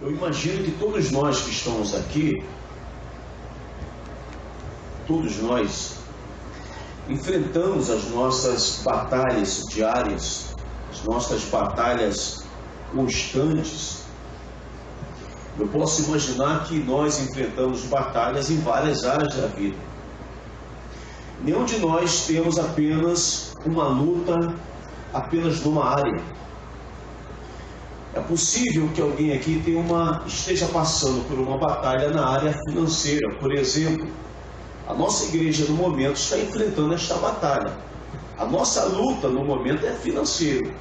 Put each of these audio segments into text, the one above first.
Eu imagino que todos nós que estamos aqui, todos nós, enfrentamos as nossas batalhas diárias, as nossas batalhas constantes. Eu posso imaginar que nós enfrentamos batalhas em várias áreas da vida. Nenhum de nós temos apenas uma luta, apenas numa área. É possível que alguém aqui esteja passando por uma batalha na área financeira. Por exemplo, a nossa igreja no momento está enfrentando esta batalha. A nossa luta no momento é financeira.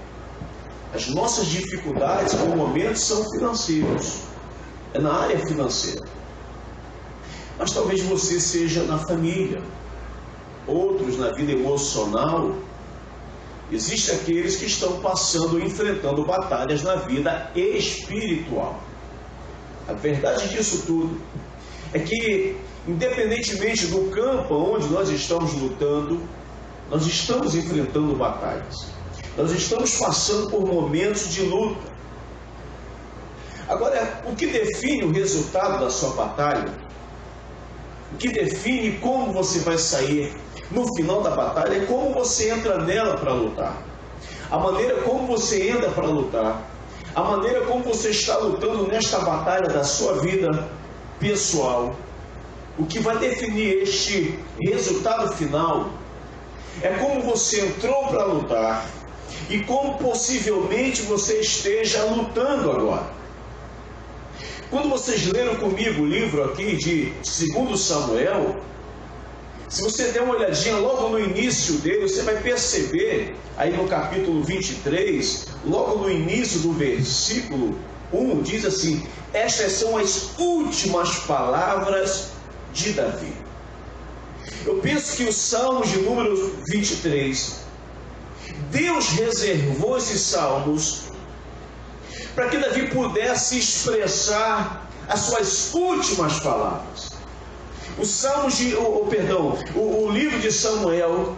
As nossas dificuldades no momento são financeiras. É na área financeira. Mas talvez você seja na família, outros na vida emocional. Existem aqueles que estão passando, enfrentando batalhas na vida espiritual. A verdade disso tudo é que, independentemente do campo onde nós estamos lutando, nós estamos enfrentando batalhas. Nós estamos passando por momentos de luta. Agora, o que define o resultado da sua batalha, o que define como você vai sair no final da batalha, é como você entra nela para lutar. A maneira como você entra para lutar, a maneira como você está lutando nesta batalha da sua vida pessoal. O que vai definir este resultado final é como você entrou para lutar e como possivelmente você esteja lutando agora. Quando vocês leram comigo o livro aqui de 2 Samuel, se você der uma olhadinha logo no início dele, você vai perceber, aí no capítulo 23, logo no início do versículo 1, diz assim: estas são as últimas palavras de Davi. Eu penso que o Salmo de número 23, Deus reservou esses salmos para que Davi pudesse expressar as suas últimas palavras. O livro de Samuel,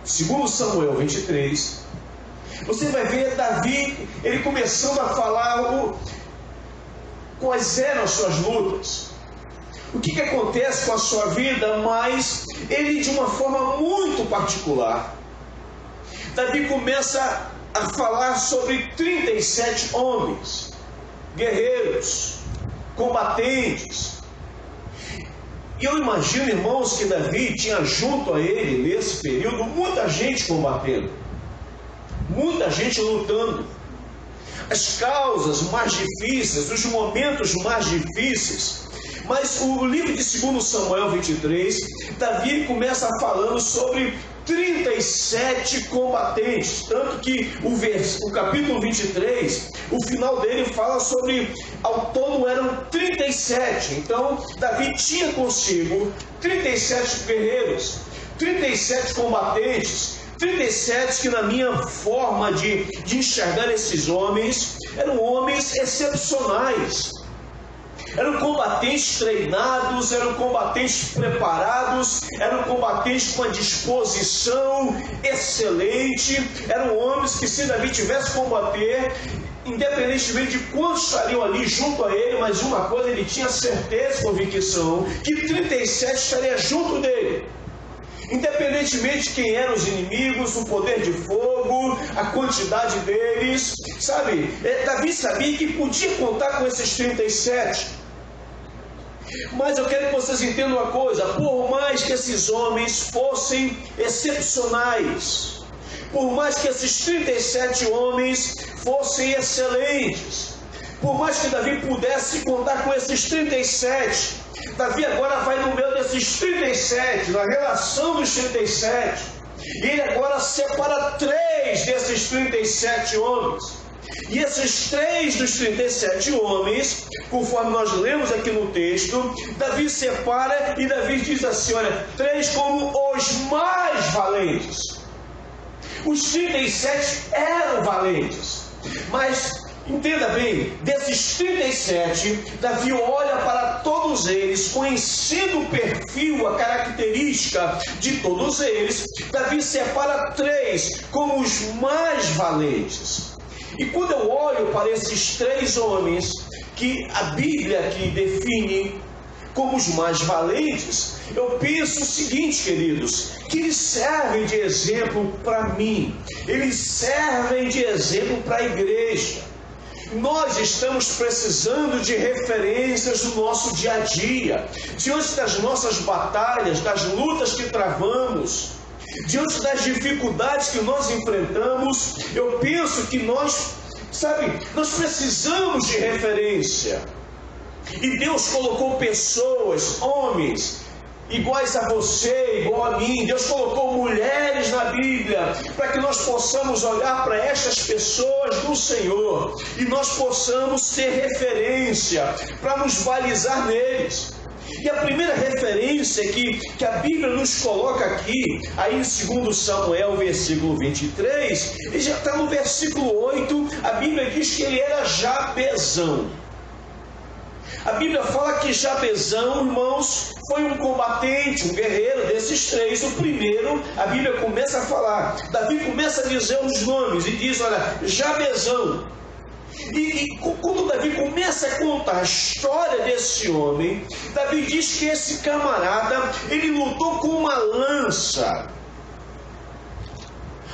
2 Samuel 23, você vai ver Davi, ele começando a falar quais eram as suas lutas, o que acontece com a sua vida, mas ele de uma forma muito particular. Davi começa a falar sobre 37 homens, guerreiros, combatentes. E eu imagino, irmãos, que Davi tinha junto a ele, nesse período, muita gente combatendo, muita gente lutando. As causas mais difíceis, os momentos mais difíceis. Mas o livro de 2 Samuel 23, Davi começa falando sobre 37 combatentes, tanto que o capítulo 23, o final dele fala sobre, ao todo eram 37, então Davi tinha consigo 37 guerreiros, 37 combatentes, 37 que na minha forma de enxergar esses homens, eram homens excepcionais. Eram combatentes treinados, eram combatentes preparados, eram combatentes com a disposição excelente, eram homens que, se Davi tivesse que combater, independentemente de quantos estariam ali junto a ele, mas uma coisa ele tinha certeza e convicção, que 37 estaria junto dele. Independentemente de quem eram os inimigos, o poder de fogo, a quantidade deles, sabe? Davi sabia que podia contar com esses 37. Mas eu quero que vocês entendam uma coisa: por mais que esses homens fossem excepcionais, por mais que esses 37 homens fossem excelentes, por mais que Davi pudesse contar com esses 37, Davi agora vai no meio desses 37, na relação dos 37, e ele agora separa 3 desses 37 homens. E esses 3 dos 37 homens, conforme nós lemos aqui no texto, Davi separa e Davi diz assim: olha, 3 como os mais valentes. Os 37 eram valentes, mas entenda bem, desses 37, Davi olha para todos eles, conhecendo o perfil, a característica de todos eles. Davi separa 3 como os mais valentes. E quando eu olho para esses 3 homens que a Bíblia aqui define como os mais valentes, eu penso o seguinte, queridos, que eles servem de exemplo para mim, eles servem de exemplo para a igreja. Nós estamos precisando de referências no nosso dia a dia, diante das nossas batalhas, das lutas que travamos, diante das dificuldades que nós enfrentamos. Eu penso que nós precisamos de referência. E Deus colocou pessoas, homens, iguais a você, igual a mim. Deus colocou mulheres na Bíblia, para que nós possamos olhar para estas pessoas do Senhor, e nós possamos ter referência, para nos balizar neles. E a primeira referência que a Bíblia nos coloca aqui, aí em 2 Samuel, versículo 23, e já está no versículo 8, a Bíblia diz que ele era Jabezão. A Bíblia fala que Jabezão, irmãos, foi um combatente, um guerreiro desses três. O primeiro, a Bíblia começa a falar, Davi começa a dizer os nomes e diz, olha, Jabezão. E quando Davi começa a contar a história desse homem, Davi diz que esse camarada, ele lutou com uma lança.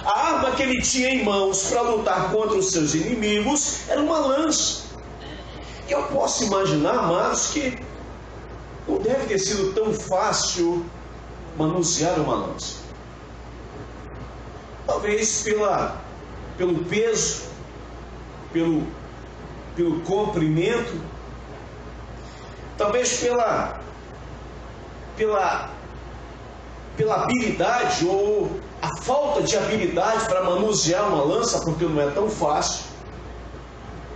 A arma que ele tinha em mãos para lutar contra os seus inimigos era uma lança. E eu posso imaginar, amados, que não deve ter sido tão fácil manusear uma lança. Talvez pelo peso, pelo comprimento, talvez pela habilidade ou a falta de habilidade para manusear uma lança, porque não é tão fácil.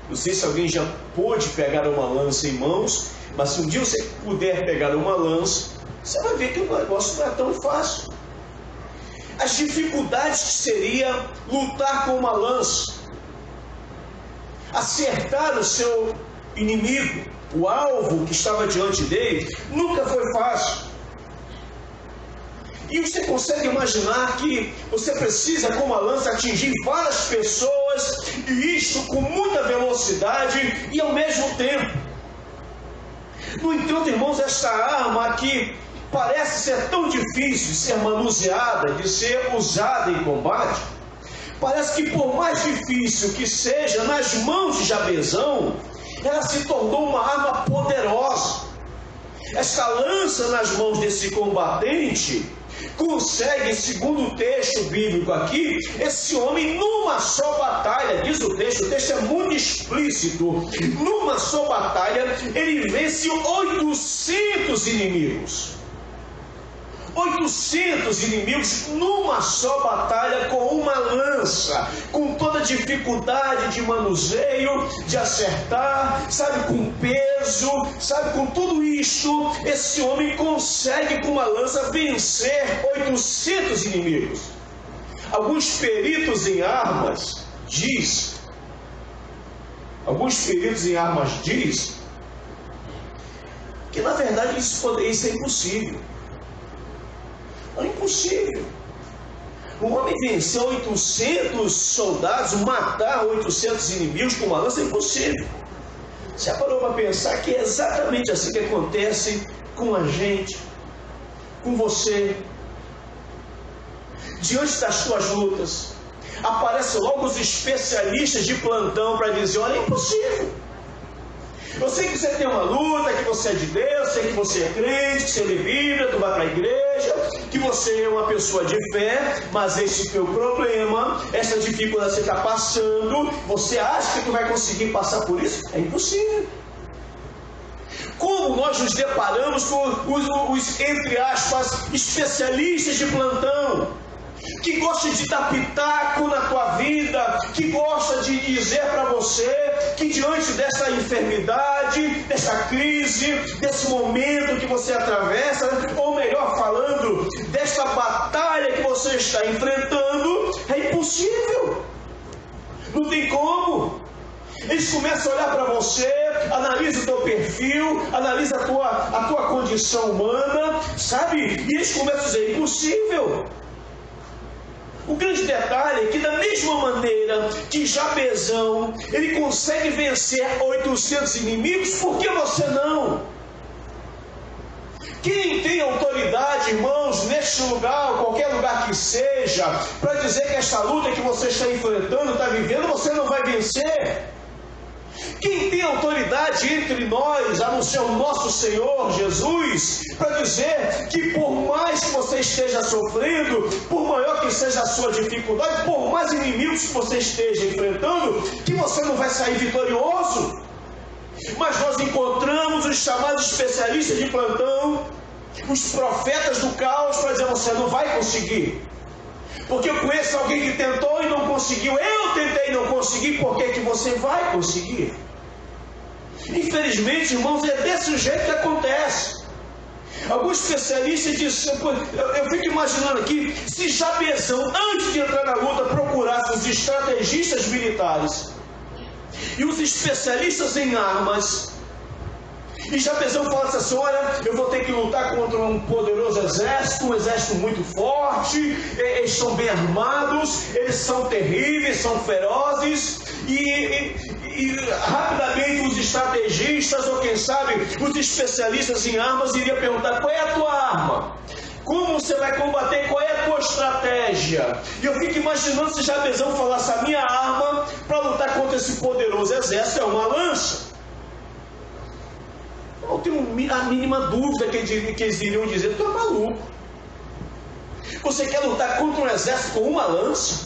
Não sei se alguém já pôde pegar uma lança em mãos, mas se um dia você puder pegar uma lança, você vai ver que o negócio não é tão fácil. As dificuldades que seria lutar com uma lança, acertar o seu inimigo, o alvo que estava diante dele, nunca foi fácil. E você consegue imaginar que você precisa, com uma lança, atingir várias pessoas, e isto com muita velocidade e ao mesmo tempo. No entanto, irmãos, esta arma aqui parece ser tão difícil de ser manuseada, de ser usada em combate. Parece que por mais difícil que seja, nas mãos de Jabezão, ela se tornou uma arma poderosa. Esta lança nas mãos desse combatente consegue, segundo o texto bíblico aqui, esse homem numa só batalha, diz o texto é muito explícito, numa só batalha ele vence 800 inimigos. 800 inimigos numa só batalha com uma lança, com toda a dificuldade de manuseio, de acertar, com peso, com tudo isto, esse homem consegue com uma lança vencer 800 inimigos. Alguns peritos em armas diz que na verdade isso é impossível. É impossível. Um homem vencer 800 soldados, matar 800 inimigos com uma lança, é impossível. Você parou para pensar que é exatamente assim que acontece com a gente, com você? Diante das suas lutas, aparecem logo os especialistas de plantão para dizer, olha, é impossível. Eu sei que você tem uma luta, que você é de Deus, sei que você é crente, que você lê Bíblia, tu vai para a igreja, que você é uma pessoa de fé, mas esse teu problema, essa dificuldade que você está passando, você acha que tu vai conseguir passar por isso? É impossível. Como nós nos deparamos com os, entre aspas, especialistas de plantão, que gosta de dar pitaco na tua vida, que gosta de dizer para você que diante dessa enfermidade, dessa crise, desse momento que você atravessa, ou melhor falando, desta batalha que você está enfrentando, é impossível. Não tem como. Eles começam a olhar para você, analisa o teu perfil, analisa a tua condição humana, e eles começam a dizer, impossível. O grande detalhe é que, da mesma maneira que Jabezão, ele consegue vencer 800 inimigos, por que você não? Quem tem autoridade, irmãos, neste lugar, ou qualquer lugar que seja, para dizer que esta luta que você está enfrentando, está vivendo, você não vai vencer? Quem tem autoridade entre nós, a não ser o nosso Senhor Jesus, para dizer que por mais que você esteja sofrendo, por maior que seja a sua dificuldade, por mais inimigos que você esteja enfrentando, que você não vai sair vitorioso? Mas nós encontramos os chamados especialistas de plantão, os profetas do caos, para dizer: você não vai conseguir. Porque eu conheço alguém que tentou e não conseguiu. Eu tentei e não consegui. Por que você vai conseguir? Infelizmente, irmãos, é desse jeito que acontece. Alguns especialistas dizem, eu fico imaginando aqui, se Jabezão, antes de entrar na luta, procurasse os estrategistas militares e os especialistas em armas, e Jabezão falasse assim: olha, eu vou ter que lutar contra um poderoso exército, um exército muito forte, eles são bem armados, eles são terríveis, são ferozes, e rapidamente os estrategistas, ou quem sabe os especialistas em armas, iriam perguntar: qual é a tua arma? Como você vai combater? Qual é a tua estratégia? E eu fico imaginando se Jabezão falasse: a minha arma para lutar contra esse poderoso exército é uma lança. Eu tenho a mínima dúvida que eles iriam dizer: tu é maluco. Você quer lutar contra um exército com uma lança?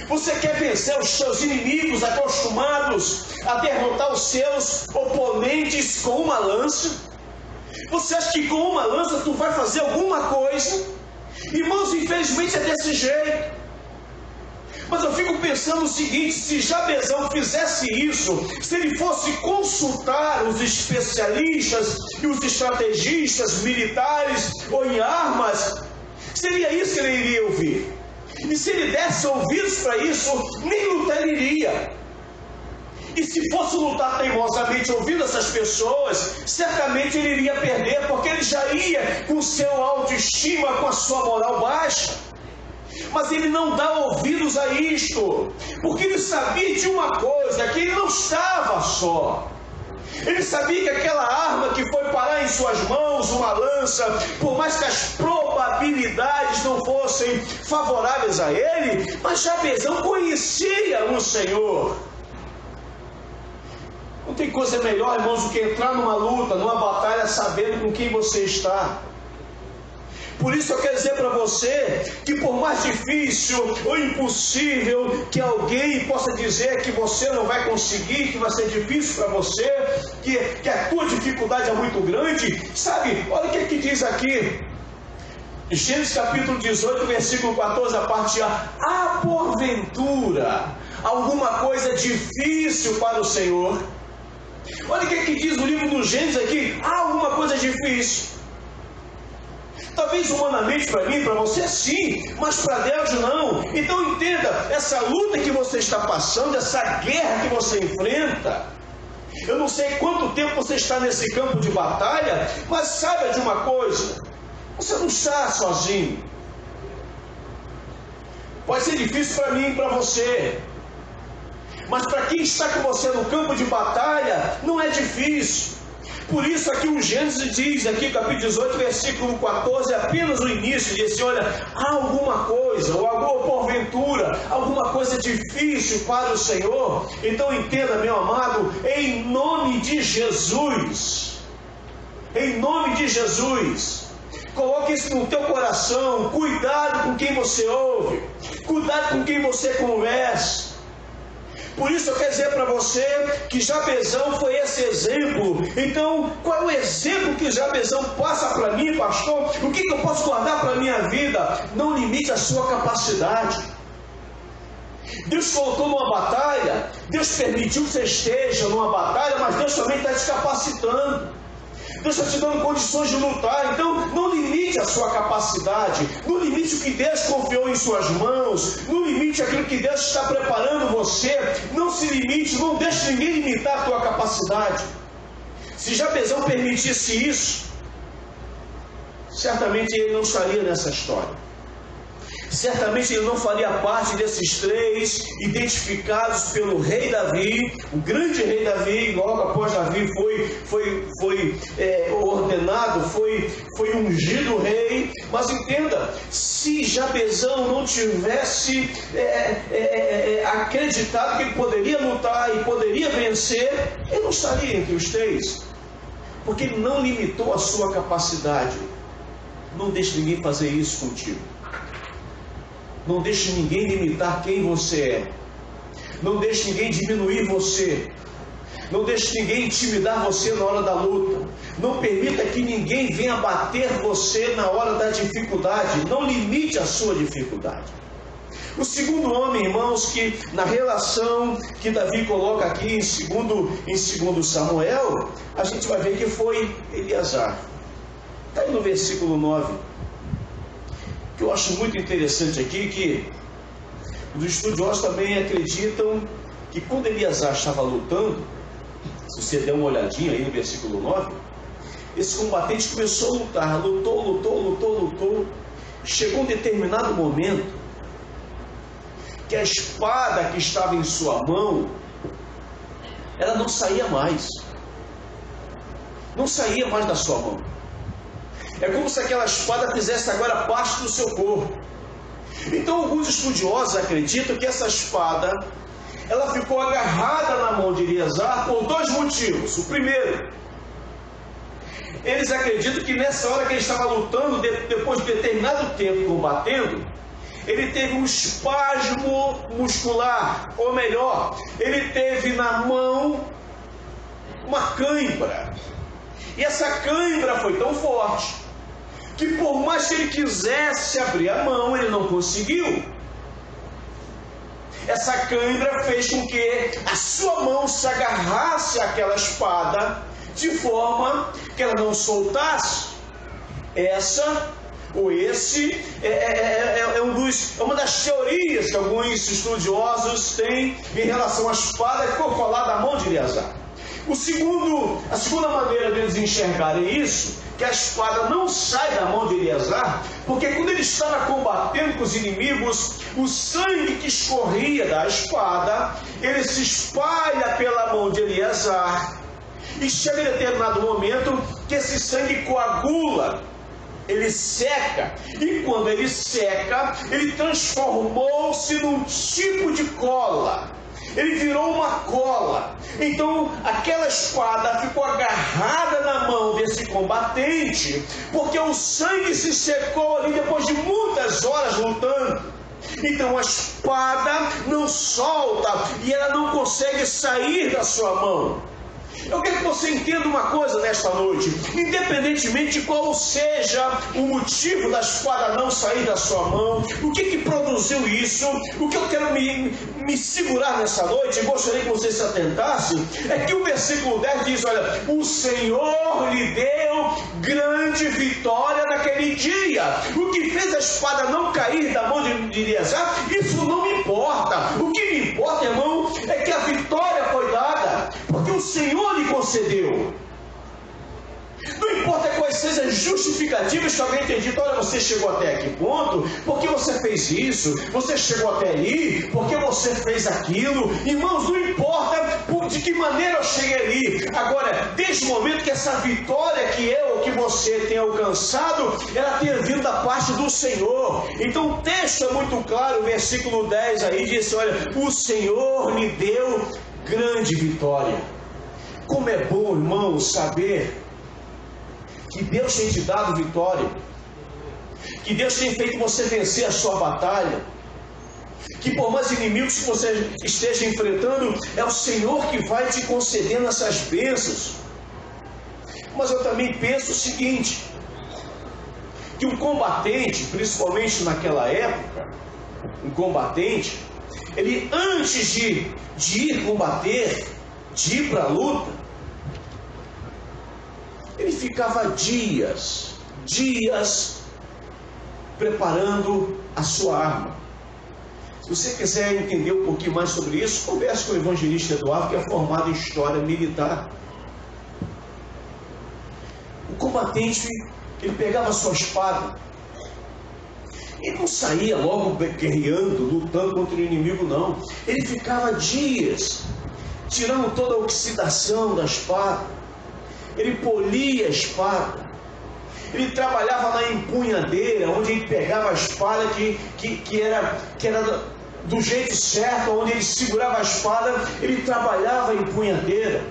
Você quer vencer os seus inimigos acostumados a derrotar os seus oponentes com uma lança? Você acha que com uma lança tu vai fazer alguma coisa? Irmãos, infelizmente é desse jeito. Mas eu fico pensando o seguinte: se Jabezão fizesse isso, se ele fosse consultar os especialistas e os estrategistas militares ou em armas, seria isso que ele iria ouvir. E se ele desse ouvidos para isso, nem lutar ele iria. E se fosse lutar teimosamente ouvindo essas pessoas, certamente ele iria perder, porque ele já ia com seu autoestima, com a sua moral baixa. Mas ele não dá ouvidos a isto, porque ele sabia de uma coisa, que ele não estava só. Ele sabia que aquela arma que foi parar em suas mãos, uma lança, por mais que as probabilidades não fossem favoráveis a ele, mas Jabezão conhecia o Senhor. Não tem coisa melhor, irmãos, do que entrar numa luta, numa batalha, sabendo com quem você está. Por isso eu quero dizer para você que, por mais difícil ou impossível que alguém possa dizer que você não vai conseguir, que vai ser difícil para você, que a tua dificuldade é muito grande, sabe, olha o que diz aqui, Gênesis capítulo 18, versículo 14, a parte A: há porventura alguma coisa difícil para o Senhor? Olha o que diz o livro do Gênesis aqui: há alguma coisa difícil. Talvez humanamente para mim, para você sim, mas para Deus não. Então entenda, essa luta que você está passando, essa guerra que você enfrenta, eu não sei quanto tempo você está nesse campo de batalha, mas saiba de uma coisa: você não está sozinho. Pode ser difícil para mim e para você, mas para quem está com você no campo de batalha, não é difícil. Por isso aqui o Gênesis diz, aqui capítulo 18, versículo 14, apenas o início, diz assim: olha, há alguma coisa, ou porventura, alguma coisa difícil para o Senhor? Então entenda, meu amado, em nome de Jesus, coloque isso no teu coração. Cuidado com quem você ouve, cuidado com quem você conversa. Por isso eu quero dizer para você que Jabezão foi esse exemplo. Então, qual é o exemplo que Jabezão passa para mim, pastor? O que eu posso guardar para a minha vida? Não limite a sua capacidade. Deus colocou numa batalha, Deus permitiu que você esteja numa batalha, mas Deus também está te capacitando. Deus está te dando condições de lutar. Então não limite a sua capacidade, não limite o que Deus confiou em suas mãos, não limite aquilo que Deus está preparando você. Não se limite, não deixe ninguém limitar a tua capacidade. Se Jabezão permitisse isso, certamente ele não estaria nessa história. Certamente ele não faria parte desses 3 identificados pelo rei Davi, o grande rei Davi. Logo após Davi foi ordenado, foi ungido rei. Mas entenda, se Jabezão não tivesse acreditado que ele poderia lutar e poderia vencer, ele não estaria entre os 3, porque ele não limitou a sua capacidade. Não deixe ninguém fazer isso contigo. Não deixe ninguém limitar quem você é. Não deixe ninguém diminuir você. Não deixe ninguém intimidar você na hora da luta. Não permita que ninguém venha bater você na hora da dificuldade. Não limite a sua dificuldade. O segundo homem, irmãos, que na relação que Davi coloca aqui em 2 Samuel, a gente vai ver que foi Eleazar. Está aí no versículo 9. Que eu acho muito interessante aqui, que os estudiosos também acreditam que quando Eleazar estava lutando, se você der uma olhadinha aí no versículo 9, esse combatente começou a lutar, lutou, chegou um determinado momento que a espada que estava em sua mão, ela não saía mais da sua mão. É como se aquela espada fizesse agora parte do seu corpo. Então alguns estudiosos acreditam que essa espada, ela ficou agarrada na mão de Eleazar por 2 motivos. O primeiro, eles acreditam que nessa hora que ele estava lutando, depois de determinado tempo combatendo, ele teve um espasmo muscular, ou melhor, ele teve na mão uma cãibra. E essa cãibra foi tão forte que por mais que ele quisesse abrir a mão, ele não conseguiu. Essa cãibra fez com que a sua mão se agarrasse àquela espada de forma que ela não soltasse. Essa ou esse é uma das teorias que alguns estudiosos têm em relação à espada que ficou colada à mão de Eleazar. A segunda maneira deles enxergarem isso, que a espada não sai da mão de Eleazar, porque quando ele estava combatendo com os inimigos, o sangue que escorria da espada, ele se espalha pela mão de Eleazar, e chega em determinado momento que esse sangue coagula, ele seca, e quando ele seca, ele transformou-se num tipo de cola. Ele virou uma cola. Então aquela espada ficou agarrada na mão desse combatente, porque o sangue se secou ali depois de muitas horas lutando. Então a espada não solta e ela não consegue sair da sua mão. Eu quero que você entenda uma coisa nesta noite. Independentemente de qual seja o motivo da espada não sair da sua mão, o que produziu isso, o que eu quero me segurar nessa noite, e gostaria que você se atentasse, é que o versículo 10 diz, olha, o Senhor lhe deu grande vitória naquele dia. O que fez a espada não cair da mão de Eleazar, isso não me importa. O que me importa, irmão, é que a vitória foi dada, porque o Senhor lhe concedeu. Não importa quais sejam as justificativas que alguém tenha dito, olha, você chegou até aqui ponto, porque você fez isso, você chegou até ali, porque você fez aquilo. Irmãos, não importa de que maneira eu cheguei ali. Agora, desde o momento que essa vitória que eu ou que você tem alcançado, ela tenha vindo da parte do Senhor. Então o texto é muito claro, o versículo 10 aí diz, olha, o Senhor lhe deu grande vitória. Como é bom, irmão, saber que Deus tem te dado vitória, que Deus tem feito você vencer a sua batalha, que por mais inimigos que você esteja enfrentando, é o Senhor que vai te concedendo essas bênçãos. Mas eu também penso o seguinte, que um combatente, principalmente naquela época, um combatente, ele antes de ir combater, de ir para a luta, ele ficava dias preparando a sua arma. Se você quiser entender um pouquinho mais sobre isso, converse com o evangelista Eduardo, que é formado em história militar. O combatente, ele pegava a sua espada Ele não saía logo guerreando, lutando contra o inimigo, não. Ele ficava dias tirando toda a oxidação da espada. Ele polia a espada. Ele trabalhava na empunhadeira, onde ele pegava a espada que era do jeito certo, onde ele segurava a espada, ele trabalhava a empunhadeira.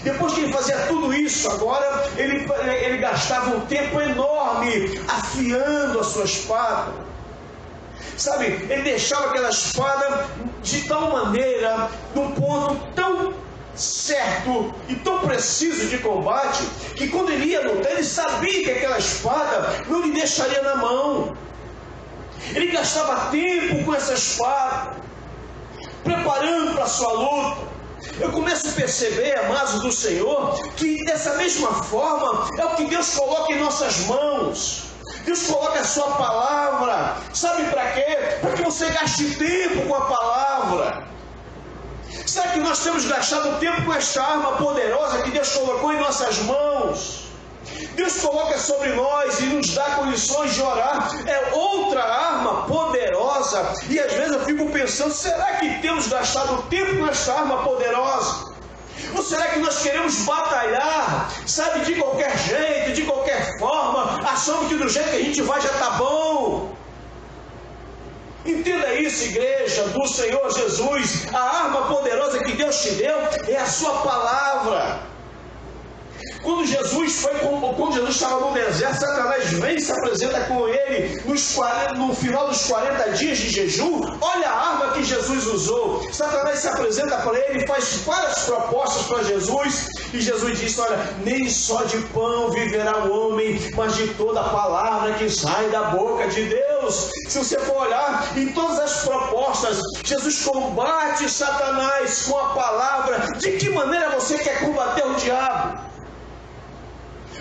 Depois que ele fazia tudo isso, agora ele gastava um tempo enorme afiando a sua espada. Sabe, ele deixava aquela espada de tal maneira, num ponto tão certo e tão preciso de combate, que quando ele ia lutar, ele sabia que aquela espada não lhe deixaria na mão. Ele gastava tempo com essa espada, preparando para a sua luta. Eu começo a perceber, amados do Senhor, que dessa mesma forma é o que Deus coloca em nossas mãos. Deus coloca a sua palavra. Sabe para quê? Para que você gaste tempo com a palavra. Será que nós temos gastado tempo com esta arma poderosa que Deus colocou em nossas mãos? Deus coloca sobre nós e nos dá condições de orar. É outra arma poderosa. E às vezes eu fico pensando, será que temos gastado tempo com esta arma poderosa? Ou será que nós queremos batalhar, sabe, de qualquer jeito, de qualquer forma, achando que do jeito que a gente vai já está bom? Entenda isso, igreja do Senhor Jesus. A arma poderosa que Deus te deu é a sua palavra. Quando Jesus estava no deserto, Satanás vem e se apresenta com ele no final dos 40 dias de jejum. Olha a arma que Jesus usou. Satanás se apresenta para ele, faz várias propostas para Jesus, e Jesus disse: olha, nem só de pão viverá o homem, mas de toda a palavra que sai da boca de Deus. Se você for olhar em todas as propostas, Jesus combate Satanás com a palavra. De que maneira você quer combater o diabo?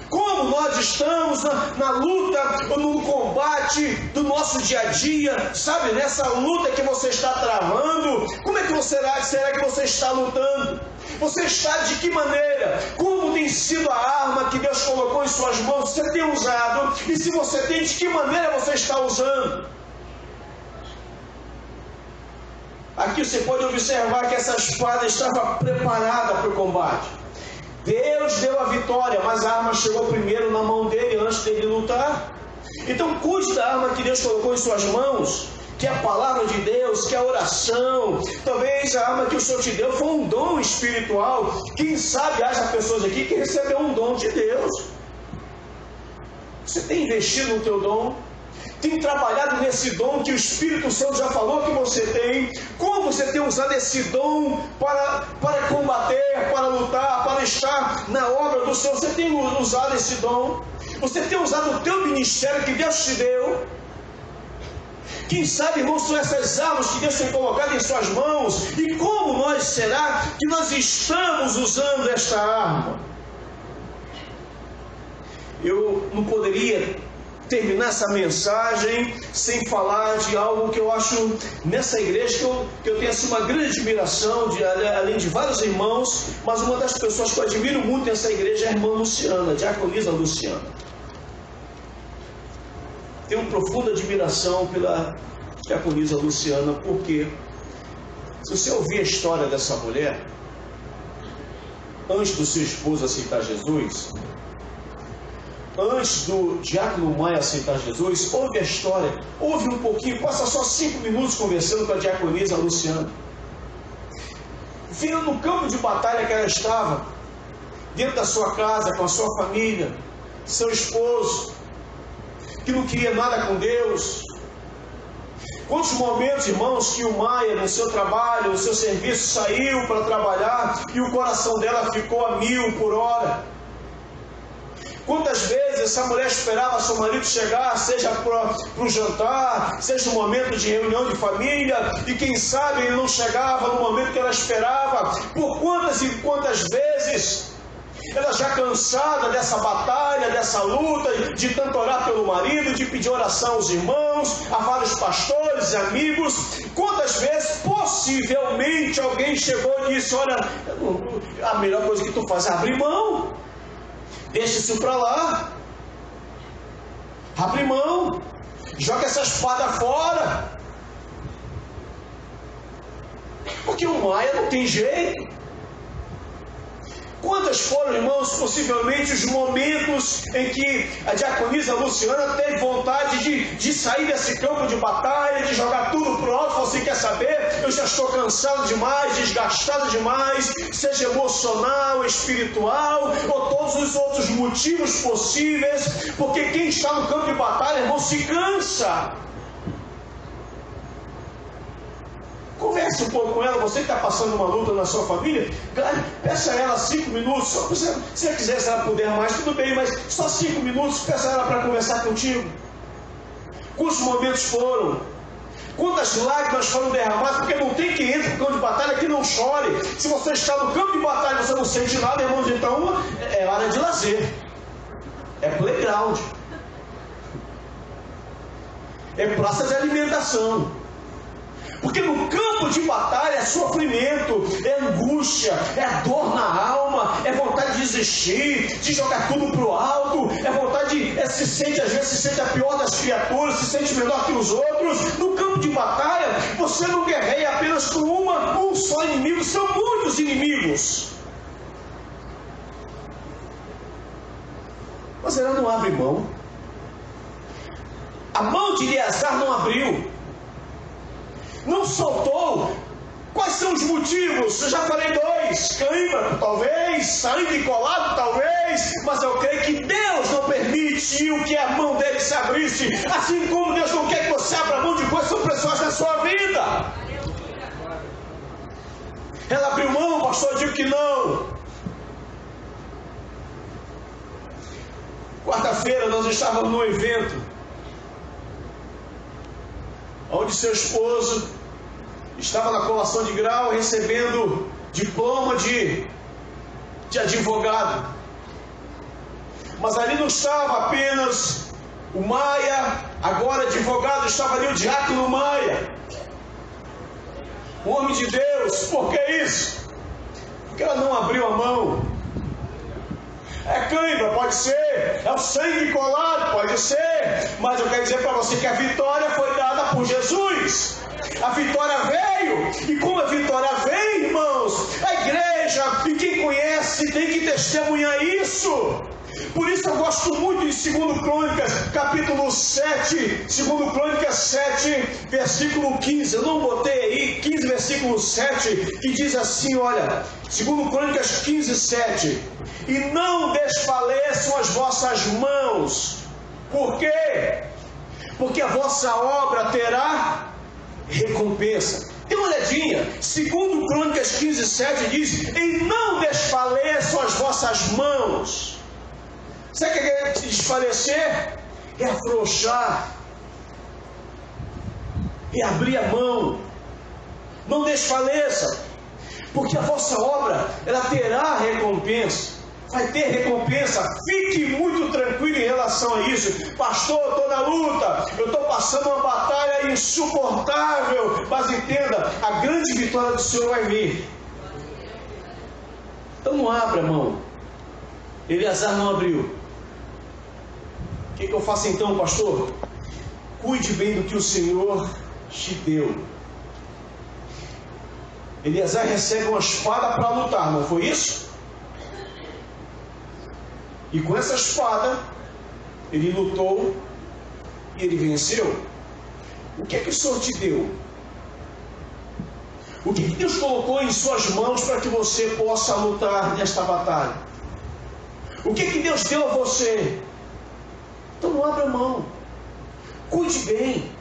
Como nós estamos na luta, no combate do nosso dia a dia, sabe, nessa luta que você está travando, como é que será que você está lutando? Você está de que maneira? Como tem sido a arma que Deus colocou em suas mãos? Você tem usado? E se você tem, de que maneira você está usando? Aqui você pode observar que essa espada estava preparada para o combate. Deus deu a vitória, mas a arma chegou primeiro na mão dele antes dele lutar. Então cuide da arma que Deus colocou em suas mãos, que é a palavra de Deus, que é a oração. Talvez a arma que o Senhor te deu foi um dom espiritual. Quem sabe haja pessoas aqui que recebeu um dom de Deus. Você tem investido no teu dom? Tem trabalhado nesse dom que o Espírito Santo já falou que você tem? Como você tem usado esse dom para combater, para lutar, para estar na obra do Senhor? Você tem usado esse dom? Você tem usado o teu ministério que Deus te deu? Quem sabe, irmãos, são essas armas que Deus tem colocado em suas mãos. E como será que nós estamos usando esta arma? Eu não poderia terminar essa mensagem sem falar de algo que eu acho nessa igreja que eu tenho assim, uma grande admiração, além de vários irmãos, mas uma das pessoas que eu admiro muito nessa igreja é a irmã Luciana, a diaconisa Luciana. Tenho profunda admiração pela diaconisa Luciana, porque se você ouvir a história dessa mulher, antes do seu esposo aceitar Jesus, antes do diácono Maia aceitar Jesus, ouve a história, ouve um pouquinho, passa só 5 minutos conversando com a diaconisa Luciana. Vindo no campo de batalha que ela estava, dentro da sua casa, com a sua família, seu esposo, que não queria nada com Deus. Quantos momentos, irmãos, que o Maia, no seu trabalho, no seu serviço, saiu para trabalhar e o coração dela ficou a 1000 por hora. Quantas vezes essa mulher esperava seu marido chegar, seja para o jantar, seja no momento de reunião de família, e quem sabe ele não chegava no momento que ela esperava. Por quantas e quantas vezes ela já cansada dessa batalha, dessa luta, de tanto orar pelo marido, de pedir oração aos irmãos, a vários pastores e amigos, quantas vezes possivelmente alguém chegou e disse: olha, a melhor coisa que tu faz é abrir mão. Deixa isso para lá. Abre mão. Joga essa espada fora. Porque o Maia não tem jeito. Quantas foram, irmãos, possivelmente os momentos em que a diaconisa Luciana teve vontade de sair desse campo de batalha, de jogar tudo pro alto, falou assim, quer saber? Eu já estou cansado demais, desgastado demais, seja emocional, espiritual, ou todos os outros motivos possíveis, porque quem está no campo de batalha, irmão, se cansa. Converse um pouco com ela, você que está passando uma luta na sua família, peça a ela 5 minutos, se ela quiser, se ela puder mais, tudo bem, mas só 5 minutos, peça a ela para conversar contigo. Quantos momentos foram? Quantas lágrimas foram derramadas? Porque não tem quem entre no campo de batalha que não chore. Se você está no campo de batalha e você não sente nada, irmãos, então é área de lazer. É playground. É praça de alimentação. Porque no campo de batalha é sofrimento, é angústia, é dor na alma, é vontade de desistir, de jogar tudo para o alto, é vontade de, às vezes se sente a pior das criaturas, se sente menor que os outros. No campo de batalha, você não guerreia apenas com um só inimigo, são muitos inimigos. Mas ela não abre mão. A mão de Eleazar não abriu. Não soltou. Quais são os motivos? Eu já falei 2. Cãibra, talvez. Sangue colado, talvez. Mas eu creio que Deus não permitiu que a mão dele se abrisse. Assim como Deus não quer que você abra a mão de coisas opressões na sua vida. Ela abriu mão, pastor, eu digo que não. Quarta-feira nós estávamos num evento onde seu esposo estava na colação de grau recebendo diploma de advogado. Mas ali não estava apenas o Maia, agora advogado, estava ali o diácono Maia, o homem de Deus. Por que isso? Porque ela não abriu a mão. É cãibra, pode ser. É o sangue colado, pode ser. Mas eu quero dizer para você que a vitória foi dada por Jesus. A vitória veio. E como a vitória vem, irmãos, a igreja e quem conhece tem que testemunhar isso. Por isso eu gosto muito de 2 Crônicas, capítulo 7, 2 Crônicas 7, versículo 15. Eu não botei aí, 15, versículo 7, que diz assim, olha, 2 Crônicas 15, 7. E não desfaleçam as vossas mãos. Por quê? Porque a vossa obra terá recompensa. Dê uma olhadinha. 2 Crônicas 15, 7 diz, e não desfaleçam as vossas mãos. Sabe o que é desfalecer? É afrouxar, é abrir a mão. Não desfaleça, porque a vossa obra, ela terá recompensa. Vai ter recompensa. Fique muito tranquilo em relação a isso. Pastor, eu estou na luta, eu estou passando uma batalha insuportável, mas entenda, a grande vitória do Senhor vai vir. Então não abra a mão. Eleazar não abriu. O que eu faço então, pastor? Cuide bem do que o Senhor te deu. Eleazar recebe uma espada para lutar, não foi isso? E com essa espada, ele lutou e ele venceu. O que é que o Senhor te deu? O que Deus colocou em suas mãos para que você possa lutar nesta batalha? O que Deus deu a você? Então não abra mão. Cuide bem.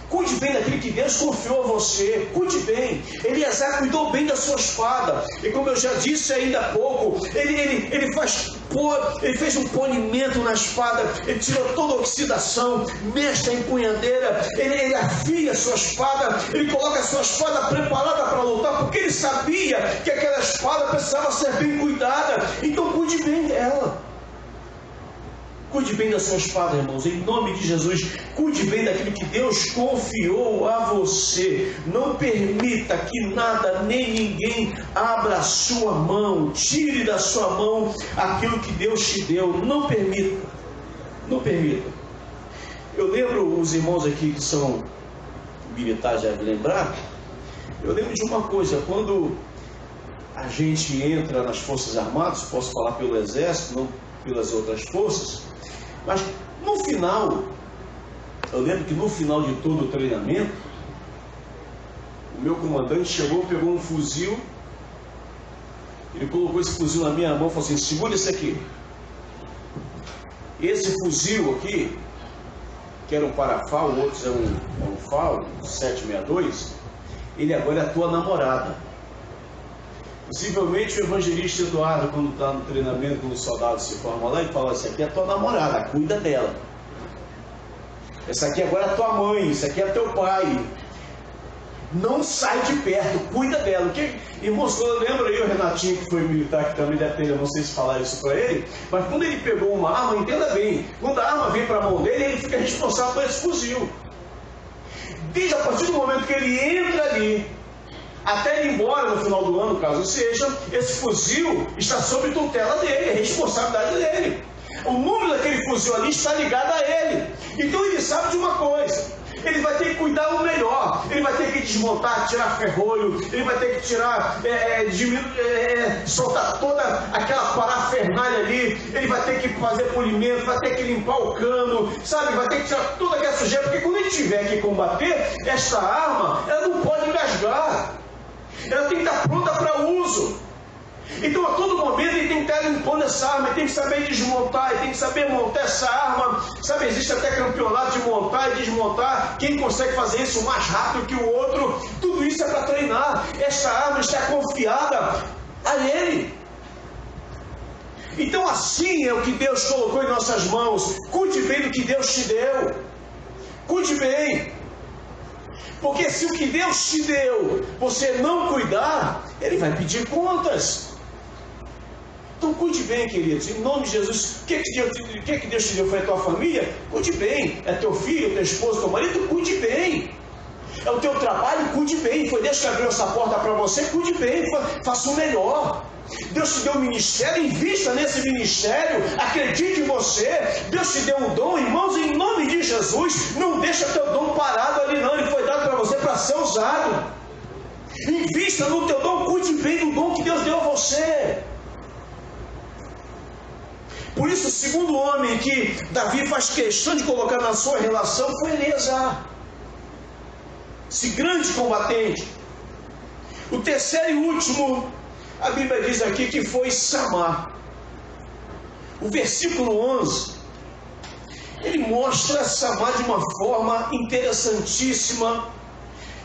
Cuide bem daquilo que Deus confiou a você. Cuide bem. Eleazar cuidou bem da sua espada. E como eu já disse ainda há pouco, ele fez um polimento na espada. Ele tirou toda a oxidação, mexe a empunhadeira. Ele afia a sua espada. Ele coloca a sua espada preparada para lutar, porque ele sabia que aquela espada precisava ser bem cuidada. Então cuide bem dela. Cuide bem da sua espada, irmãos, em nome de Jesus. Cuide bem daquilo que Deus confiou a você. Não permita que nada nem ninguém abra a sua mão, tire da sua mão aquilo que Deus te deu. Não permita. Não permita. Eu lembro, os irmãos aqui que são militares já devem lembrar, eu lembro de uma coisa, quando a gente entra nas Forças Armadas, posso falar pelo Exército, não pelas outras forças, mas no final, eu lembro que no final de todo o treinamento, o meu comandante chegou, pegou um fuzil, ele colocou esse fuzil na minha mão e falou assim: segura esse aqui. Esse fuzil aqui, que era um parafal, o outro é um FAL, 762, ele agora é a tua namorada. Possivelmente o evangelista Eduardo, quando está no treinamento, quando os soldados se formam lá, ele fala: essa aqui é a tua namorada, cuida dela. Essa aqui agora é a tua mãe, isso aqui é teu pai. Não sai de perto, cuida dela. Irmãos, eu lembro aí o Renatinho, que foi militar, que também deve ter, eu não sei se falar isso para ele, mas quando ele pegou uma arma, entenda bem, quando a arma vem para a mão dele, ele fica responsável por esse fuzil. Desde a partir do momento que ele entra ali, até ele ir embora no final do ano, caso seja, esse fuzil está sob tutela dele, é responsabilidade dele. O número daquele fuzil ali está ligado a ele. Então ele sabe de uma coisa: ele vai ter que cuidar o melhor, ele vai ter que desmontar, tirar ferrolho, ele vai ter que tirar, soltar toda aquela parafernália ali, ele vai ter que fazer polimento, vai ter que limpar o cano, sabe, vai ter que tirar toda aquela sujeira, porque quando ele tiver que combater, esta arma, ela não pode engasgar, ela tem que estar pronta para uso. Então a todo momento ele tem que estar limpando essa arma, ele tem que saber desmontar, ele tem que saber montar essa arma, sabe, existe até campeonato de montar e desmontar, quem consegue fazer isso mais rápido que o outro, tudo isso é para treinar. Essa arma está confiada a ele. Então assim é o que Deus colocou em nossas mãos. Cuide bem do que Deus te deu, cuide bem, porque se o que Deus te deu você não cuidar, Ele vai pedir contas. Então cuide bem, queridos, em nome de Jesus. O que que Deus te deu? Foi a tua família? Cuide bem. É teu filho, teu esposo, teu marido? Cuide bem. É o teu trabalho? Cuide bem. Foi Deus que abriu essa porta para você? Cuide bem, faça o melhor. Deus te deu um ministério, invista nesse ministério, acredite em você. Deus te deu um dom, irmãos, em nome de Jesus, não deixa teu dom parado ali não, ele foi dado para você para ser usado. Invista no teu dom, cuide bem do dom que Deus deu a você. Por isso o segundo homem que Davi faz questão de colocar na sua relação foi Eleazar, esse grande combatente. O terceiro e último, a Bíblia diz aqui que foi Samar. O versículo 11, ele mostra Samar de uma forma interessantíssima.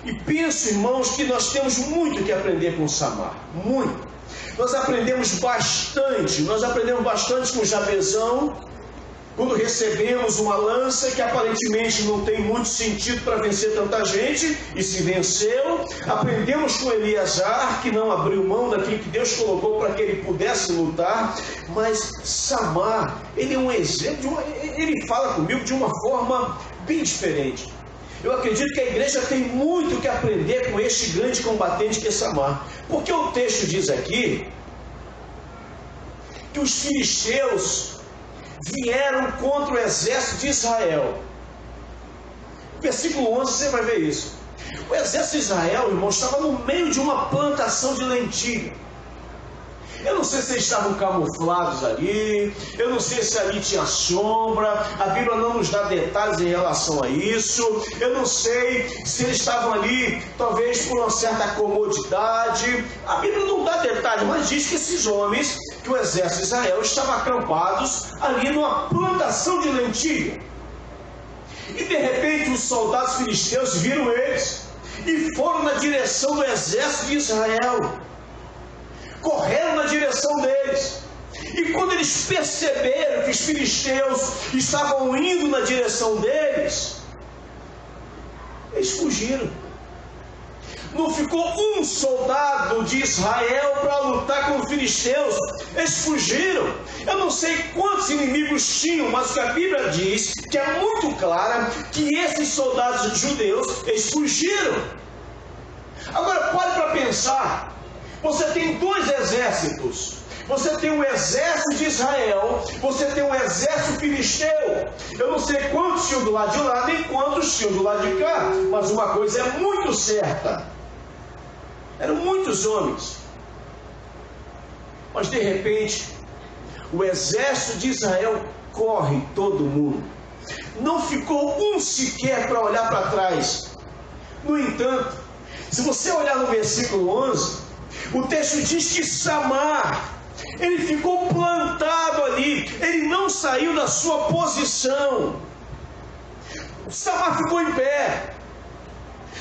E penso, irmãos, que nós temos muito que aprender com Samar. Muito. Nós aprendemos bastante com Jabezão, quando recebemos uma lança que aparentemente não tem muito sentido para vencer tanta gente, e se venceu. Aprendemos com Eleazar, que não abriu mão daquilo que Deus colocou para que ele pudesse lutar. Mas Samar, ele é um exemplo, ele fala comigo de uma forma bem diferente. Eu acredito que a igreja tem muito que aprender com este grande combatente que é Samar. Porque o texto diz aqui que os filisteus vieram contra o exército de Israel. Versículo 11, você vai ver isso. O exército de Israel, irmão, estava no meio de uma plantação de lentilha. Eu não sei se eles estavam camuflados ali, eu não sei se ali tinha sombra, a Bíblia não nos dá detalhes em relação a isso, eu não sei se eles estavam ali, talvez por uma certa comodidade, a Bíblia não dá detalhes, mas diz que esses homens, que o exército de Israel, estavam acampados ali numa plantação de lentilha. E de repente os soldados filisteus viram eles, e foram na direção do exército de Israel. Correram na direção deles. E quando eles perceberam que os filisteus estavam indo na direção deles, eles fugiram. Não ficou um soldado de Israel para lutar com os filisteus. Eles fugiram. Eu não sei quantos inimigos tinham, mas o que a Bíblia diz, que é muito clara, que esses soldados judeus, eles fugiram. Agora pare para pensar. Você tem dois exércitos. você tem um exército de Israel, você tem um exército filisteu. Eu não sei quantos tinham do lado de lá, nem quantos tinham do lado de cá, mas uma coisa é muito certa: eram muitos homens. Mas de repente, o exército de Israel corre todo mundo. Não ficou um sequer para olhar para trás. No entanto, se você olhar no versículo 11, o texto diz que Samar, ele ficou plantado ali, ele não saiu da sua posição. Samar ficou em pé.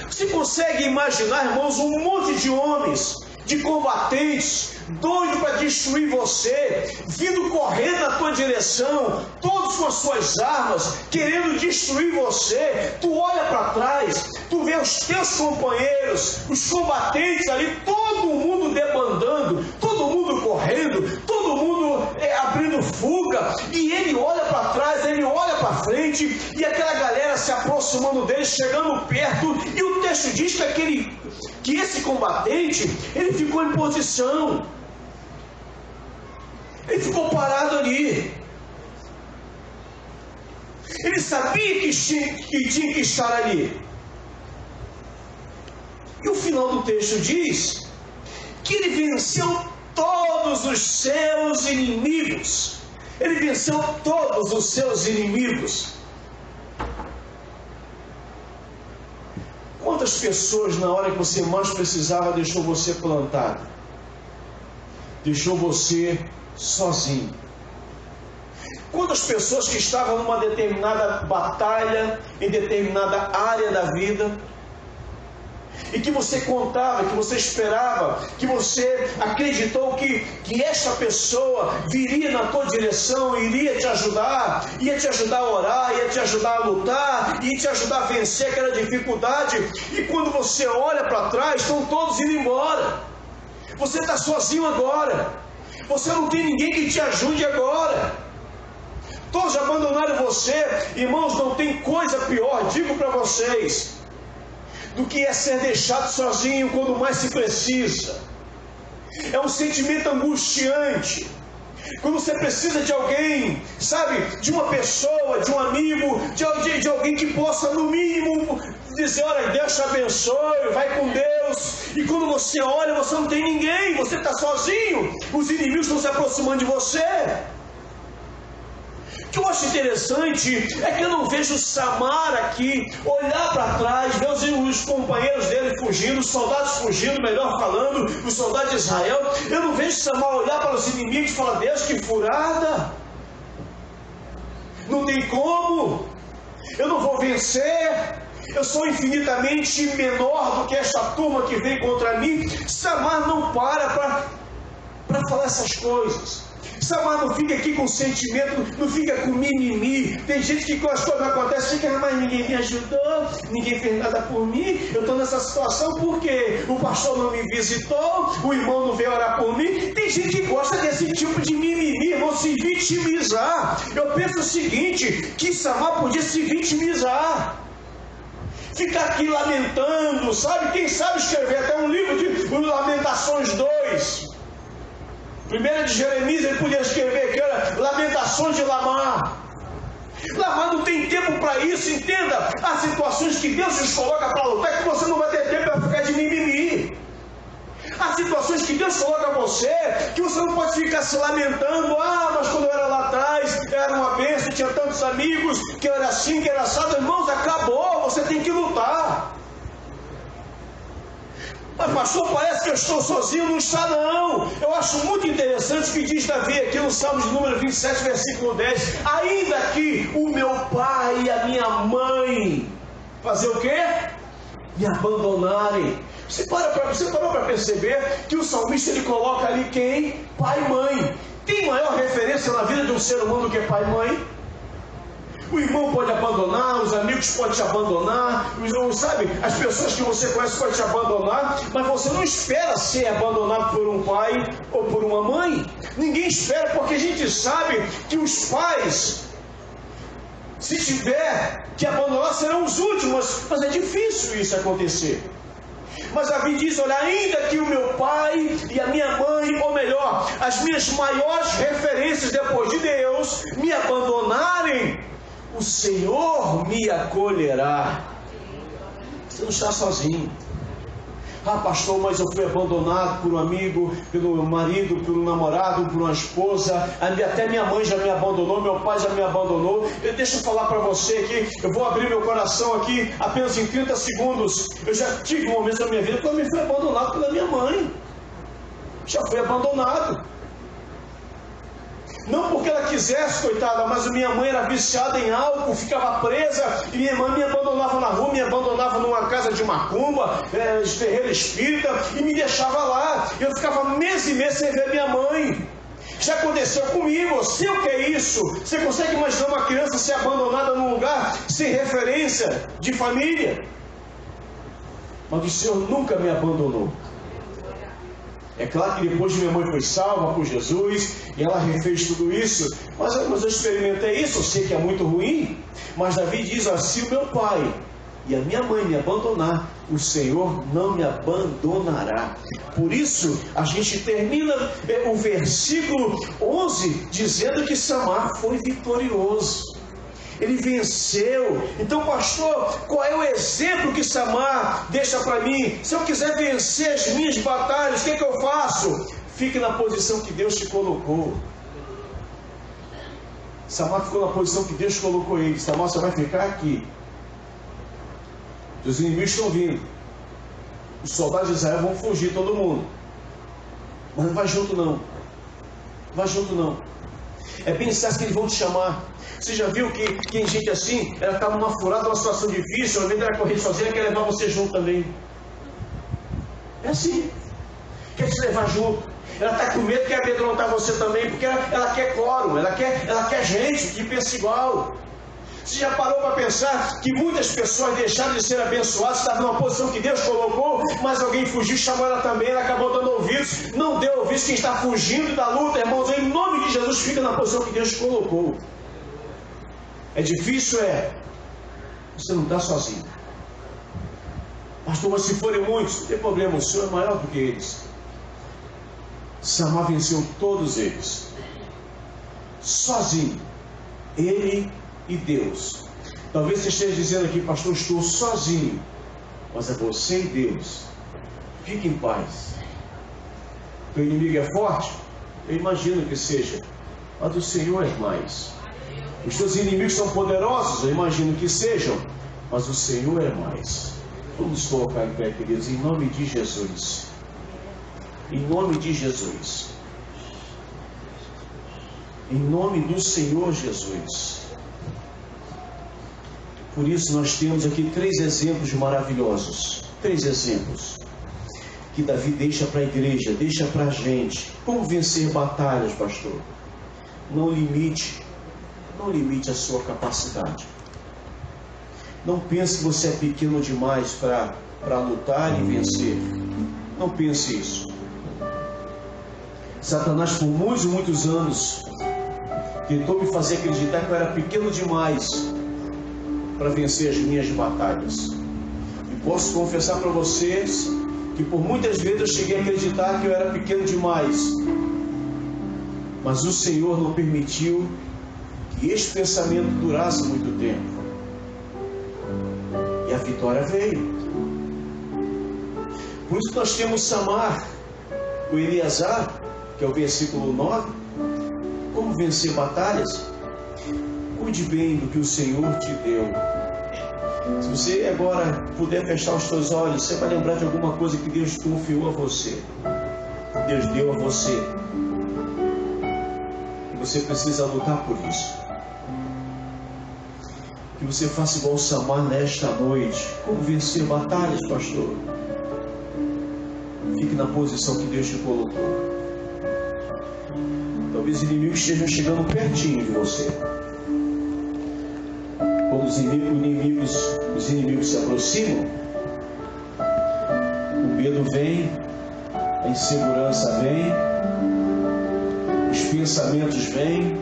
Você consegue imaginar, irmãos, um monte de homens, de combatentes, doido para destruir você, vindo correndo na tua direção, todos com as suas armas, querendo destruir você. Tu olha para trás, tu vê os teus companheiros, os combatentes ali, todo mundo debandando, todo mundo correndo, todo mundo abrindo fuga, e ele olha para trás, ele olha para frente, e aquela galera se aproximando dele, chegando perto, e o texto diz que esse combatente, ele ficou em posição. Ele ficou parado ali. Ele sabia que tinha que estar ali. E o final do texto diz que ele venceu todos os seus inimigos. Ele venceu todos os seus inimigos. Quantas pessoas, na hora que você mais precisava, deixou você plantado? Deixou você sozinho? Quantas pessoas que estavam numa determinada batalha, em determinada área da vida, e que você contava, que você esperava, que você acreditou que esta pessoa viria na tua direção, iria te ajudar a orar, ia te ajudar a lutar, ia te ajudar a vencer aquela dificuldade, e quando você olha para trás, estão todos indo embora. Você está sozinho agora. Você não tem ninguém que te ajude agora. Todos abandonaram você. Irmãos, não tem coisa pior, digo para vocês, do que é ser deixado sozinho quando mais se precisa. É um sentimento angustiante. Quando você precisa de alguém, sabe, de uma pessoa, de um amigo, de alguém que possa, no mínimo, dizer: olha, Deus te abençoe, vai com Deus. E quando você olha, você não tem ninguém, você está sozinho. Os inimigos estão se aproximando de você. O que eu acho interessante é que eu não vejo Samar aqui olhar para trás, ver os companheiros dele fugindo, os soldados fugindo, melhor falando, os soldados de Israel. Eu não vejo Samar olhar para os inimigos e falar: Deus, que furada, não tem como, eu não vou vencer, eu sou infinitamente menor do que esta turma que vem contra mim. Samar não para falar essas coisas. Samar não fica aqui com sentimento, não fica com mimimi. Tem gente que com as coisas acontecem, fica: mas ninguém me ajudou, ninguém fez nada por mim, eu estou nessa situação porque o pastor não me visitou, o irmão não veio orar por mim. Tem gente que gosta desse tipo de mimimi, irmão, se vitimizar. Eu penso o seguinte, que Samar podia se vitimizar, ficar aqui lamentando, sabe? Quem sabe escrever até um livro de Lamentações 2. Primeira de Jeremias, ele podia escrever que era Lamentações de Lamar. Lamar não tem tempo para isso, entenda. Há situações que Deus nos coloca para lutar que você não vai ter tempo para ficar de mimimi. Há situações que Deus coloca você que você não pode ficar se lamentando: ah, mas quando eu era lá atrás, eu era uma bênção, tinha tantos amigos, que eu era assim, que era assado. Irmãos, acabou, você tem que lutar. Mas pastor, parece que eu estou sozinho. Não está, não. Eu acho muito interessante o que diz Davi aqui no Salmo de número 27, versículo 10. Ainda que o meu pai e a minha mãe fazer o quê? Me abandonarem. Você parou para perceber que o salmista ele coloca ali quem? Pai e mãe. Tem maior referência na vida de um ser humano do que pai e mãe? O irmão pode abandonar, os amigos podem te abandonar, sabe? As pessoas que você conhece podem te abandonar, mas você não espera ser abandonado por um pai ou por uma mãe. Ninguém espera, porque a gente sabe que os pais, se tiver que abandonar, serão os últimos, mas é difícil isso acontecer. Mas Davi diz: olha, ainda que o meu pai e a minha mãe, ou melhor, as minhas maiores referências depois de Deus, me abandonarem, o Senhor me acolherá. Você não está sozinho. Ah, pastor, mas eu fui abandonado por um amigo, pelo meu marido, pelo namorado, por uma esposa, até minha mãe já me abandonou, meu pai já me abandonou. Deixa eu falar para você aqui, eu vou abrir meu coração aqui apenas em 30 segundos. Eu já tive momentos na minha vida que eu me fui abandonado pela minha mãe. Já fui abandonado. Não porque ela quisesse, coitada, mas a minha mãe era viciada em álcool, ficava presa, e minha mãe me abandonava na rua, me abandonava numa casa de macumba, terreiro espírita, e me deixava lá. Eu ficava meses e meses sem ver minha mãe. Já aconteceu comigo. Eu sei o que é isso. Você consegue imaginar uma criança ser abandonada num lugar sem referência de família? Mas o Senhor nunca me abandonou. É claro que depois minha mãe foi salva por Jesus e ela refez tudo isso, mas eu experimentei isso, eu sei que é muito ruim. Mas Davi diz assim: o meu pai e a minha mãe me abandonar, o Senhor não me abandonará. Por isso a gente termina o versículo 11 dizendo que Samar foi vitorioso. Ele venceu. Então, pastor, qual é o exemplo que Samar deixa para mim? Se eu quiser vencer as minhas batalhas, o que é que eu faço? Fique na posição que Deus te colocou. Samar ficou na posição que Deus colocou ele. Samar, você vai ficar aqui. Os inimigos estão vindo. Os soldados de Israel vão fugir, todo mundo. Mas não vai junto não. Não vai junto não. É bem certo que eles vão te chamar. Você já viu que tem gente assim, ela está numa furada, numa situação difícil, ao invés dela correr sozinha, quer levar você junto também. É assim. Quer te levar junto. Ela está com medo, quer amedrontar você também, porque ela quer quórum, ela quer gente que pensa igual. Você já parou para pensar que muitas pessoas deixaram de ser abençoadas, estavam numa posição que Deus colocou, mas alguém fugiu, chamou ela também, ela acabou dando ouvidos, não deu ouvidos. Quem está fugindo da luta, irmãos, em nome de Jesus, fica na posição que Deus colocou. É difícil, você não está sozinho. Pastor, mas se forem muitos, não tem problema, o Senhor é maior do que eles. Samar venceu todos eles, sozinho, ele e Deus. Talvez você esteja dizendo aqui: pastor, estou sozinho. Mas é você e Deus. Fique em paz. Teu inimigo é forte? Eu imagino que seja, mas o Senhor é mais. Os teus inimigos são poderosos? Eu imagino que sejam, mas o Senhor é mais. Vamos colocar em pé, queridos, em nome de Jesus. Em nome de Jesus. Em nome do Senhor Jesus. Por isso nós temos aqui 3 exemplos maravilhosos. 3 exemplos que Davi deixa para a igreja, deixa para a gente. Como vencer batalhas, pastor? Não limite a sua capacidade. Não pense que você é pequeno demais para lutar e vencer. Não pense isso. Satanás por muitos e muitos anos tentou me fazer acreditar que eu era pequeno demais para vencer as minhas batalhas. E posso confessar para vocês que por muitas vezes eu cheguei a acreditar que eu era pequeno demais. Mas o Senhor não permitiu que este pensamento durasse muito tempo. E a vitória veio. Por isso nós temos Samar, o Eleazar, que é o versículo 9. Como vencer batalhas? Cuide bem do que o Senhor te deu. Se você agora puder fechar os seus olhos, você vai lembrar de alguma coisa que Deus confiou a você. Deus deu a você. E você precisa lutar por isso. Que você faça igual Samar nesta noite. Como vencer batalhas, pastor? Fique na posição que Deus te colocou. Talvez os inimigos estejam chegando pertinho de você. Quando os inimigos se aproximam, o medo vem, a insegurança vem, os pensamentos vêm.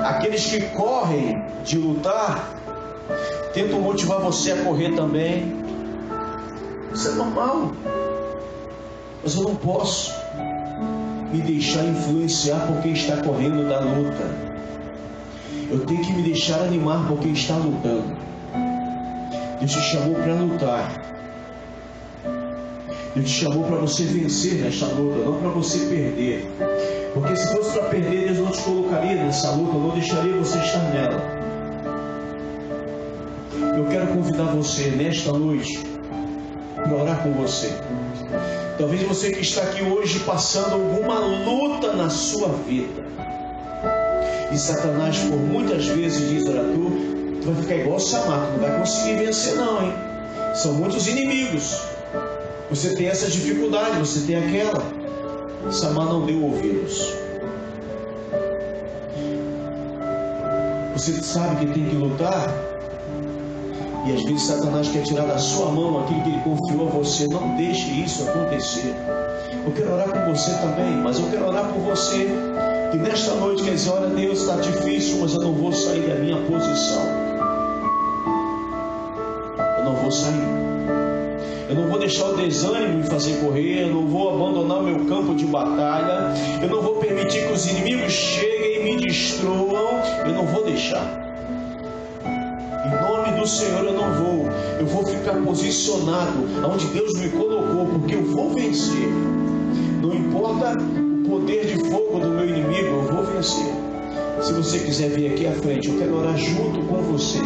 Aqueles que correm de lutar tentam motivar você a correr também. Isso é normal. Mas eu não posso me deixar influenciar por quem está correndo da luta. Eu tenho que me deixar animar por quem está lutando. Deus te chamou para lutar. Deus te chamou para você vencer nesta luta, não para você perder. Porque se fosse para perder, Deus não te colocaria nessa luta, não deixaria você estar nela. Eu quero convidar você nesta noite para orar com você. Talvez você que está aqui hoje passando alguma luta na sua vida. E Satanás por muitas vezes diz: olha, tu vai ficar igual o Samar, tu não vai conseguir vencer não, hein? São muitos inimigos. Você tem essa dificuldade, você tem aquela. Samar não deu ouvidos. Você sabe que tem que lutar. E às vezes Satanás quer tirar da sua mão aquilo que ele confiou a você. Não deixe isso acontecer. Eu quero orar com você também, mas eu quero orar por você que nesta noite quer dizer: olha, Deus, está difícil, mas eu não vou sair da minha posição. Eu não vou sair. Eu não vou deixar o desânimo me fazer correr. Eu não vou abandonar o meu campo de batalha. Eu não vou permitir que os inimigos cheguem e me destruam. Eu não vou deixar. Em nome do Senhor eu não vou. Eu vou ficar posicionado onde Deus me colocou, porque eu vou vencer. Não importa o poder de fogo do meu inimigo, eu vou vencer. Se você quiser vir aqui à frente, eu quero orar junto com você.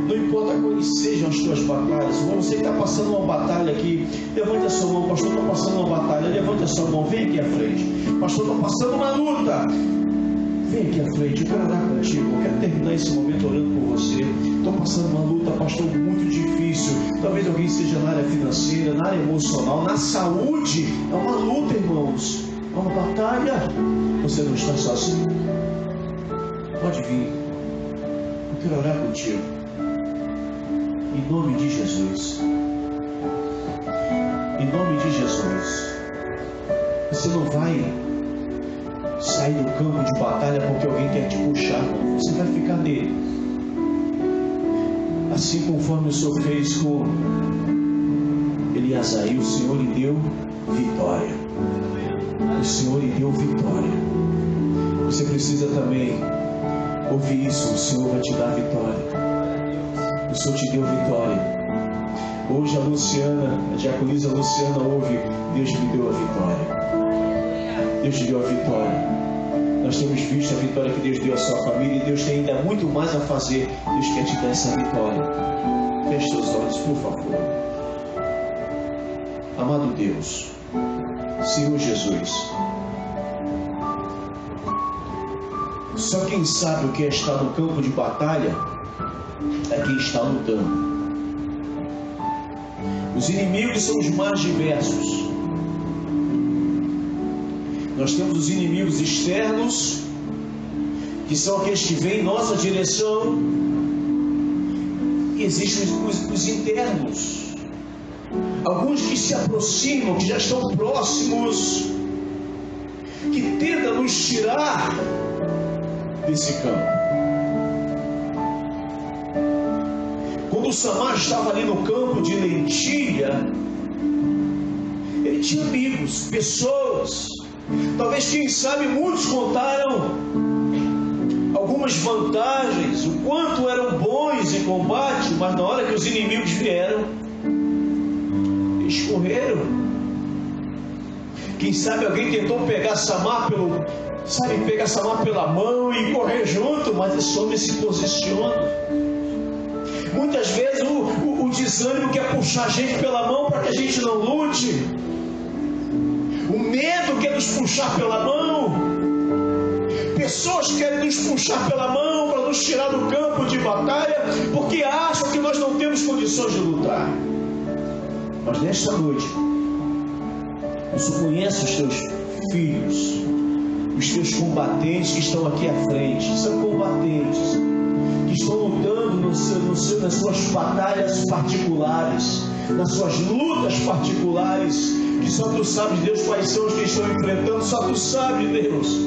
Não importa quais sejam as tuas batalhas. Você que está passando uma batalha aqui, levante a sua mão. Pastor, estou passando uma batalha. Levante a sua mão, vem aqui à frente. Pastor, estou passando uma luta. Vem aqui à frente, eu quero orar contigo. Eu quero terminar esse momento orando por você. Estou passando uma luta, pastor, muito difícil. Talvez alguém seja na área financeira, na área emocional, na saúde. É uma luta, irmãos. É uma batalha. Você não está sozinho. Pode vir. Eu quero orar contigo. Em nome de Jesus. Em nome de Jesus. Você não vai sair do campo de batalha porque alguém quer te puxar, não. Você vai ficar nele. Assim conforme o Senhor fez com Eliasaí, o Senhor lhe deu vitória. O Senhor lhe deu vitória. Você precisa também ouvir isso. O Senhor vai te dar vitória. O Senhor te deu vitória. Hoje a Luciana, a diaconisa Luciana ouve: Deus me deu a vitória. Deus te deu a vitória. Nós temos visto a vitória que Deus deu à sua família, e Deus tem ainda muito mais a fazer. Deus quer te dar essa vitória. Feche seus olhos, por favor. Amado Deus, Senhor Jesus, só quem sabe o que é estar no campo de batalha é quem está lutando. Os inimigos são os mais diversos. Nós temos os inimigos externos, que são aqueles que vêm em nossa direção, e existem os internos, alguns que se aproximam, que já estão próximos, que tentam nos tirar desse campo. Quando o Samar estava ali no campo de lentilha, ele tinha amigos, pessoas. Talvez, quem sabe, muitos contaram algumas vantagens, o quanto eram bons em combate, mas na hora que os inimigos vieram, eles correram. Quem sabe alguém tentou pegar Samar pegar Samar pela mão e correr junto, mas esse homem se posiciona. Muitas vezes o desânimo quer puxar a gente pela mão para que a gente não lute. O medo quer nos puxar pela mão. Pessoas querem nos puxar pela mão para nos tirar do campo de batalha, porque acham que nós não temos condições de lutar. Mas nesta noite, o Senhor conhece os teus filhos, os teus combatentes que estão aqui à frente. São combatentes que estão lutando nas suas batalhas particulares, nas suas lutas particulares, que só Tu sabes, Deus, quais são os que estão enfrentando. Só Tu sabes, Deus.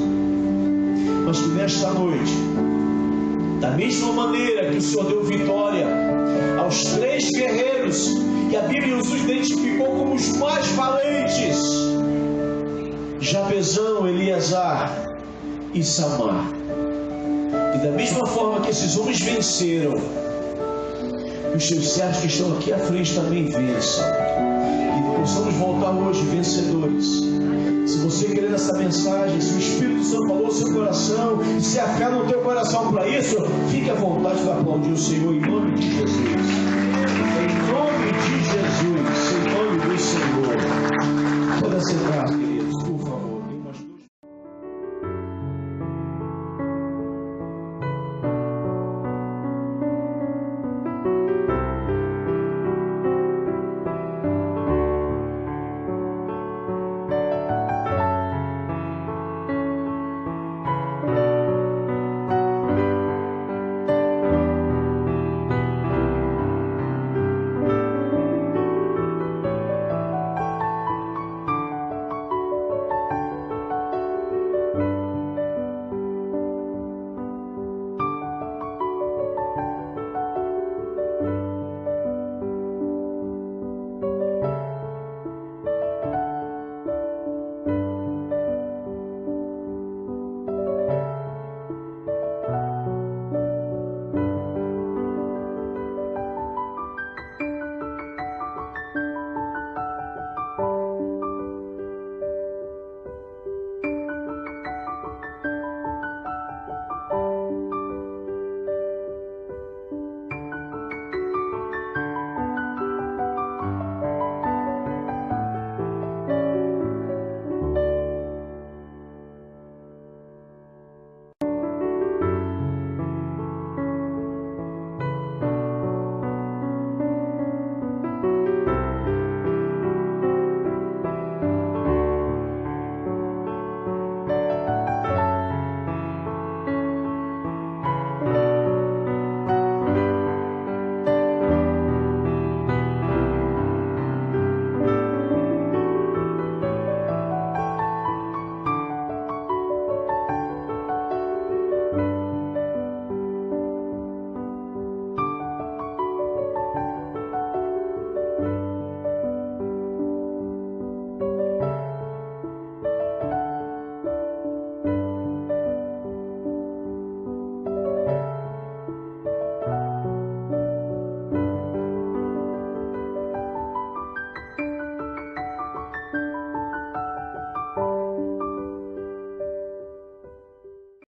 Mas que nesta noite, da mesma maneira que o Senhor deu vitória aos 3 guerreiros E a Bíblia os identificou como os mais valentes: Jabezão, Eleazar e Samar. E da mesma forma que esses homens venceram, os seus servos que estão aqui à frente também vençam. E possamos voltar hoje vencedores. Se você quer essa mensagem, se o Espírito Santo falou no seu coração, e se a fé no teu coração para isso, fique à vontade para aplaudir o Senhor em nome de Jesus. Em nome de Jesus, em nome do Senhor. Pode sentar, querido.